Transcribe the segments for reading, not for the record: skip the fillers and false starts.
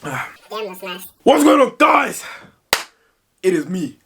Damn, that's nice. What's going on, guys? It is me,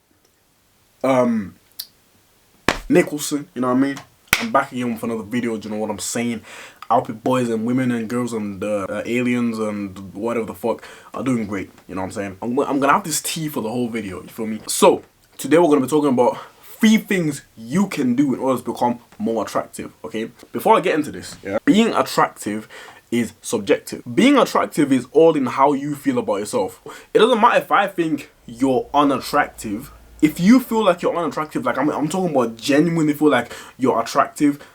Nicholson, you know what I mean? I'm back again with another video, do you know what I'm saying? I hope you boys and women and girls and aliens and whatever the fuck are doing great, you know what I'm saying? I'm gonna have this tea for the whole video, you feel me? So, today we're gonna be talking about 3 things you can do in order to become more attractive, okay? Before I get into this, being attractive is subjective. Being attractive is all in how you feel about yourself. It doesn't matter if I think you're unattractive. If you feel like you're unattractive, like I'm talking about genuinely feel like you're attractive,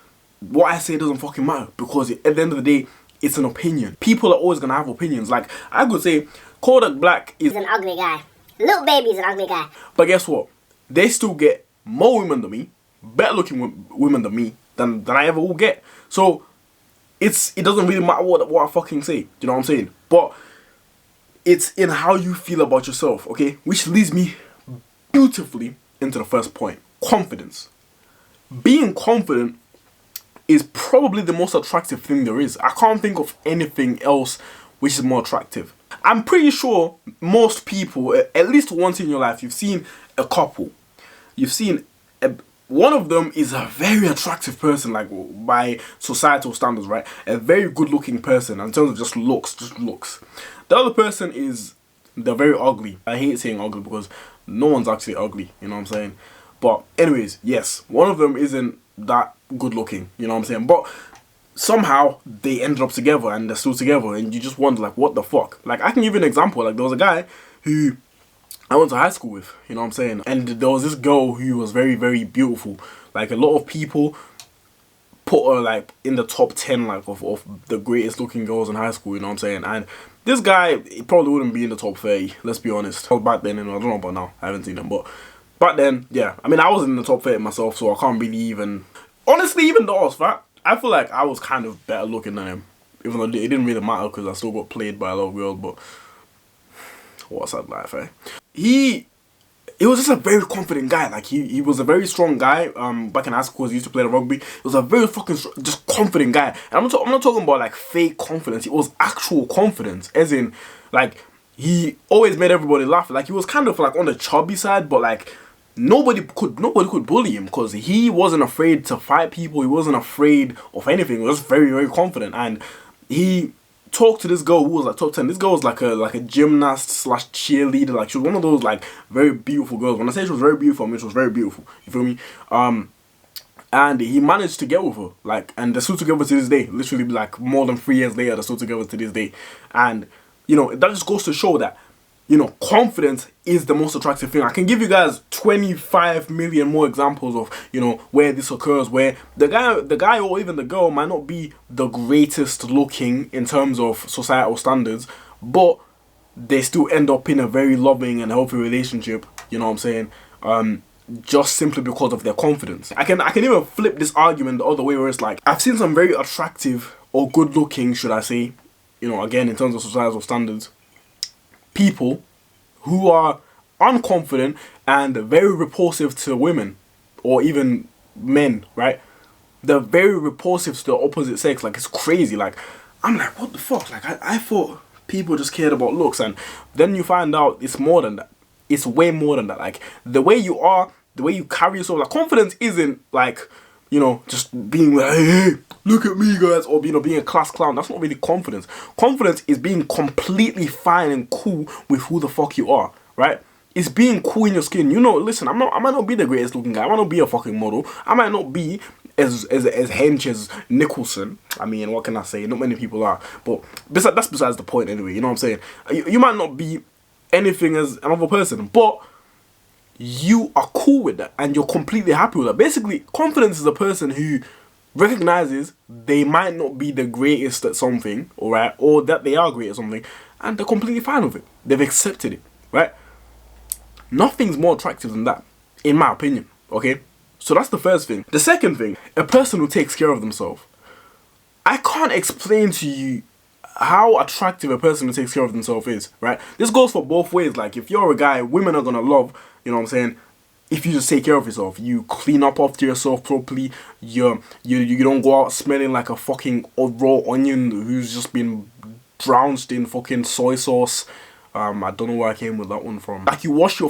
what I say doesn't fucking matter, because at the end of the day, it's an opinion. People are always gonna have opinions. Like, I could say Kodak Black is an ugly guy. Lil Baby's an ugly guy. But guess what? They still get more women than me, better looking women than me, than I ever will get. So it doesn't really matter what I fucking say. Do you know what I'm saying? But it's in how you feel about yourself, okay? Which leads me beautifully into the first point. Confidence. Being confident is probably the most attractive thing there is. I can't think of anything else which is more attractive. I'm pretty sure most people, at least once in your life, you've seen a couple. You've seen one of them is a very attractive person, like by societal standards, right? A very good looking person in terms of just looks. The other person they're very ugly. I hate saying ugly because no one's actually ugly, you know what I'm saying? But anyways, yes, one of them isn't that good looking, you know what I'm saying? But somehow they ended up together and they're still together, and you just wonder, like, what the fuck? Like, I can give you an example. Like, there was a guy who I went to high school with, you know what I'm saying? And there was this girl who was very, very beautiful. Like, a lot of people put her, like, in the top 10, like, of the greatest looking girls in high school, you know what I'm saying? And this guy, he probably wouldn't be in the top 30, let's be honest. Back then, and I don't know about now, I haven't seen him, but back then, yeah. I mean, I was in the top 30 myself, so I can't really even... Honestly, even though I was fat, I feel like I was kind of better looking than him. Even though it didn't really matter because I still got played by a lot of girls, but... what a sad life, eh? He was just a very confident guy. Like, he was a very strong guy. Back in high school, he used to play the rugby. He was a very fucking just confident guy. And I'm not talking about like fake confidence. It was actual confidence, as in, like, he always made everybody laugh. Like, he was kind of like on the chubby side, but like nobody could bully him because he wasn't afraid to fight people. He wasn't afraid of anything. He was very, very confident, and he talked to this girl who was like top 10. This girl was like a gymnast slash cheerleader. Like, she was one of those like very beautiful girls. When I say she was very beautiful, I mean she was very beautiful. You feel me? And he managed to get with her. Like, and they're still together to this day. Literally, like, more than 3 years later, they're still together to this day. And you know, that just goes to show that, you know, confidence is the most attractive thing. I can give you guys 25 million more examples of, you know, where this occurs, where the guy or even the girl might not be the greatest looking in terms of societal standards, but they still end up in a very loving and healthy relationship, you know what I'm saying? Just simply because of their confidence. I can even flip this argument the other way, where it's like, I've seen some very attractive or good looking, should I say, you know, again, in terms of societal standards, people who are unconfident and very repulsive to women or even men, right? They're very repulsive to the opposite sex. Like, it's crazy. Like, I'm like, what the fuck? Like, I thought people just cared about looks, and then you find out it's more than that. It's way more than that. Like, the way you are, the way you carry yourself, like, confidence isn't like, you know, just being like, hey, look at me, guys, or, you know, being a class clown. That's not really confidence. Confidence is being completely fine and cool with who the fuck you are, right? It's being cool in your skin. You know, listen, I might not be the greatest looking guy. I might not be a fucking model. I might not be as hench as Nicholson. I mean, what can I say? Not many people are. But that's besides the point anyway, you know what I'm saying? You might not be anything as another person, but you are cool with that and you're completely happy with that. Basically, confidence is a person who recognizes they might not be the greatest at something, alright, or that they are great at something, and they're completely fine with it. They've accepted it, right? Nothing's more attractive than that, in my opinion, okay? So that's the first thing. The second thing, a person who takes care of themselves. I can't explain to you how attractive a person who takes care of themselves is, right? This goes for both ways. Like, if you're a guy, women are gonna love, you know what I'm saying, if you just take care of yourself. You clean up after yourself properly. You don't go out smelling like a fucking raw onion who's just been drenched in fucking soy sauce. I don't know where I came with that one from. Like, you wash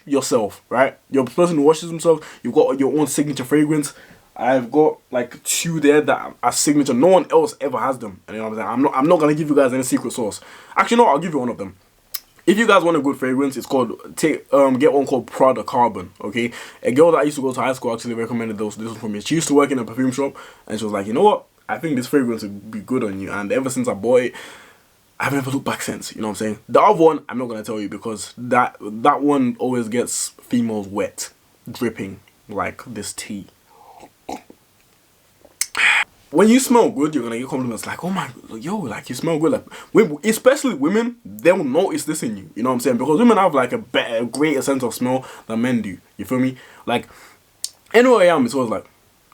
yourself, right? You're the person who washes himself. You've got your own signature fragrance. I've got like 2 there that are signature. No one else ever has them. And you know what I'm saying? I'm not gonna give you guys any secret sauce. Actually, no, I'll give you one of them. If you guys want a good fragrance, it's called get one called Prada Carbon. Okay, a girl that I used to go to high school actually recommended this one for me. She used to work in a perfume shop, and she was like, you know what? I think this fragrance would be good on you. And ever since I bought it, I've never looked back since. You know what I'm saying? The other one, I'm not gonna tell you because that one always gets females wet, dripping like this tea. When you smell good, you're gonna get compliments like, oh my, yo, like you smell good. Like, especially women, they'll notice this in you. You know what I'm saying? Because women have like a greater sense of smell than men do. You feel me? Like, anywhere I am, it's always like,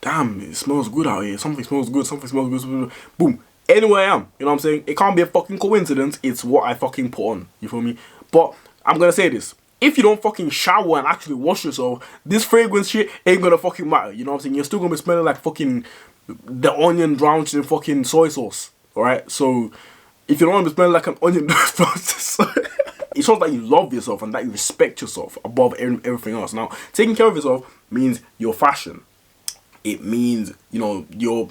damn, it smells good out here. Something smells good. Something smells good. Boom. Anywhere I am, you know what I'm saying? It can't be a fucking coincidence. It's what I fucking put on. You feel me? But I'm gonna say this. If you don't fucking shower and actually wash yourself, this fragrance shit ain't gonna fucking matter. You know what I'm saying? You're still gonna be smelling like fucking the onion drenched in fucking soy sauce. Alright? So, if you don't want to be smelling like an onion drenched in soy sauce, it shows that you love yourself and that you respect yourself above everything else. Now, taking care of yourself means your fashion. It means, you know, your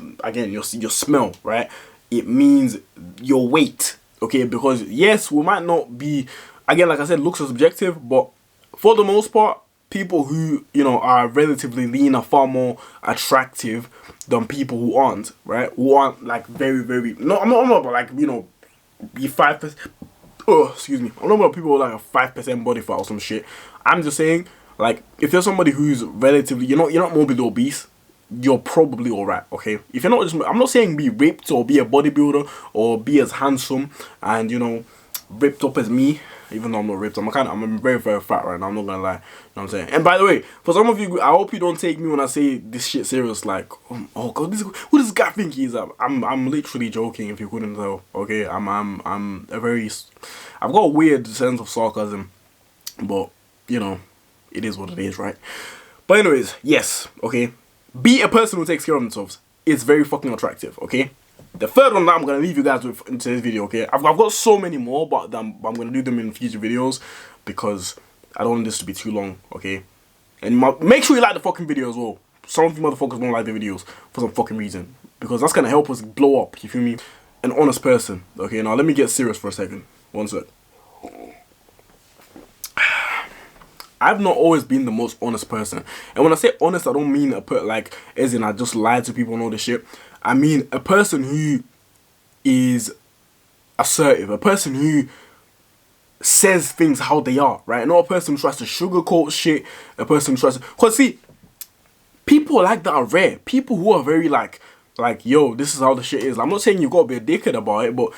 smell, right? It means your weight, okay? Because, yes, we might not be, again, like I said, looks are subjective, but for the most part, people who, you know, are relatively lean are far more attractive than people who aren't, right? Who aren't, like, very, very, no, I'm not about, like, you know, be 5%, oh, excuse me, I'm not about people with, like, a 5% body fat or some shit. I'm just saying, like, if you're somebody who's relatively, you're not morbidly obese, you're probably alright, okay? If you're not just, I'm not saying be ripped or be a bodybuilder or be as handsome and, you know, ripped up as me, even though I'm not ripped. I'm very, very fat right now, I'm not gonna lie. You know what I'm saying? And by the way, for some of you, I hope you don't take me when I say this shit serious, like, oh god, who does this guy think he is? I'm literally joking if you couldn't tell, okay? I've got a weird sense of sarcasm, but, you know, it is what it is, right? But anyways, yes, okay? Be a person who takes care of themselves. It's very fucking attractive, okay? The third one that I'm going to leave you guys with in today's video, okay? I've got so many more, but I'm going to do them in future videos because I don't want this to be too long, okay? And make sure you like the fucking video as well. Some of you motherfuckers don't like the videos for some fucking reason. Because that's going to help us blow up, you feel me? An honest person, okay? Now, let me get serious for a second. One sec. I've not always been the most honest person. And when I say honest, I don't mean like, as in I just lie to people and all this shit. I mean a person who is assertive. A person who says things how they are, right? Not a person who tries to sugarcoat shit. A person who tries to... Because see, people like that are rare. People who are very like, yo, this is how the shit is. I'm not saying you've got to be a dickhead about it, but...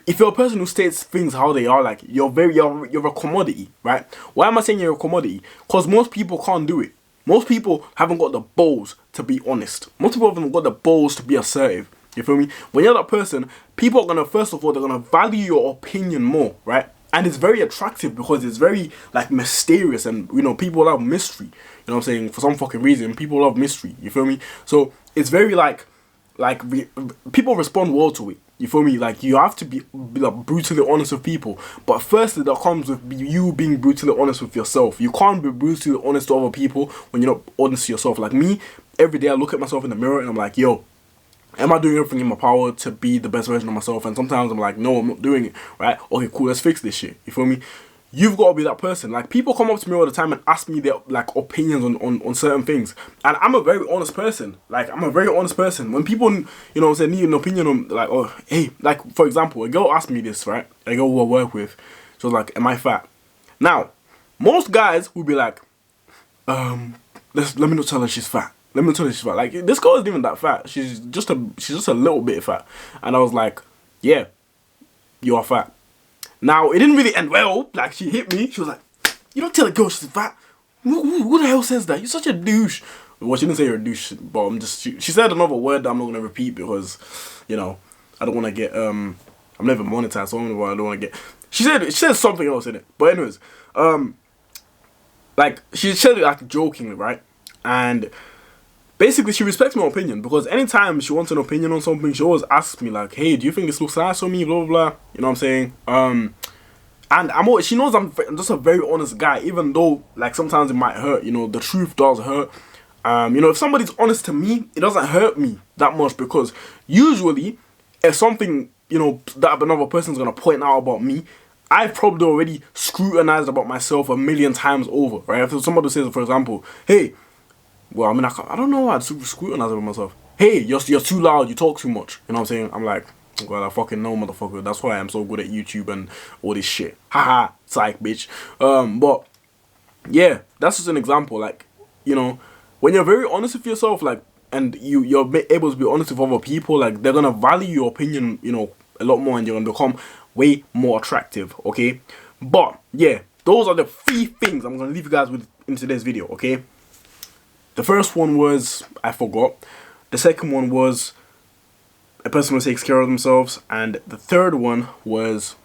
if you're a person who states things how they are, like, you're a commodity, right? Why am I saying you're a commodity? Because most people can't do it. Most people haven't got the balls to be honest. Most people haven't got the balls to be assertive. You feel me? When you're that person, people are going to, first of all, they're going to value your opinion more, right? And it's very attractive because it's very, like, mysterious and, you know, people love mystery. You know what I'm saying? For some fucking reason, people love mystery. You feel me? So, it's very, people respond well to it. You feel me? Like, you have to be like, brutally honest with people. But firstly, that comes with you being brutally honest with yourself. You can't be brutally honest to other people when you're not honest to yourself. Like me, every day I look at myself in the mirror and I'm like, yo, am I doing everything in my power to be the best version of myself? And sometimes I'm like, no, I'm not doing it, right? Okay, cool, let's fix this shit. You feel me? You've got to be that person. Like, people come up to me all the time and ask me their, like, opinions on certain things. And I'm a very honest person. Like, I'm a very honest person. When people, you know what I'm saying, need an opinion on, like, oh, hey, like, for example, a girl asked me this, right? A girl who I work with. She was like, am I fat? Now, most guys would be like, let me not tell her she's fat. Let me not tell her she's fat. Like, this girl isn't even that fat. She's just a little bit fat. And I was like, yeah, you are fat. Now, it didn't really end well. Like, she hit me. She was like, you don't tell a girl she's fat. Who the hell says that? You're such a douche. Well, she didn't say you're a douche, but she said another word that I'm not going to repeat because, you know, I don't want to get, I'm never monetized, so I don't want to get, she said something else in it. But anyways, like, she said it, like, jokingly, right? And basically she respects my opinion, because anytime she wants an opinion on something, she always asks me like, hey, do you think this looks nice on me, blah blah blah, you know what I'm saying? And she knows I'm just a very honest guy, even though like sometimes it might hurt, you know, the truth does hurt. You know, if somebody's honest to me, it doesn't hurt me that much, because usually if something, you know, that another person's gonna point out about me, I've probably already scrutinized about myself a million times over, right? If somebody says, for example, hey, well, I mean, I don't know why I'd scrutinize about myself. Hey, you're too loud, you talk too much. You know what I'm saying? I'm like, well, I fucking know, motherfucker. That's why I'm so good at YouTube and all this shit. Haha, psych, bitch. But yeah, that's just an example. Like, you know, when you're very honest with yourself, like, and you're able to be honest with other people, like, they're gonna value your opinion, you know, a lot more, and you're gonna become way more attractive. Okay, but yeah, those are the 3 things I'm gonna leave you guys with in today's video. Okay, the first one was I forgot. The second one was a person who takes care of themselves, and the third one was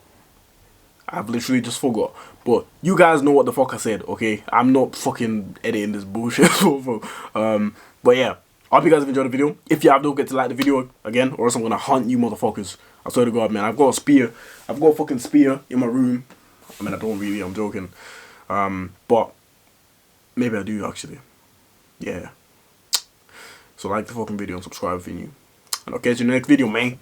I've literally just forgot. But you guys know what the fuck I said, okay? I'm not fucking editing this bullshit. But yeah, I hope you guys have enjoyed the video. If you have, don't forget to like the video again, or else I'm gonna hunt you motherfuckers. I swear to God, man. I've got a spear. I've got a fucking spear in my room. I mean, I don't really. I'm joking. But maybe I do actually. Yeah. So like the fucking video and subscribe if you're new. And I'll catch you in the next video, man.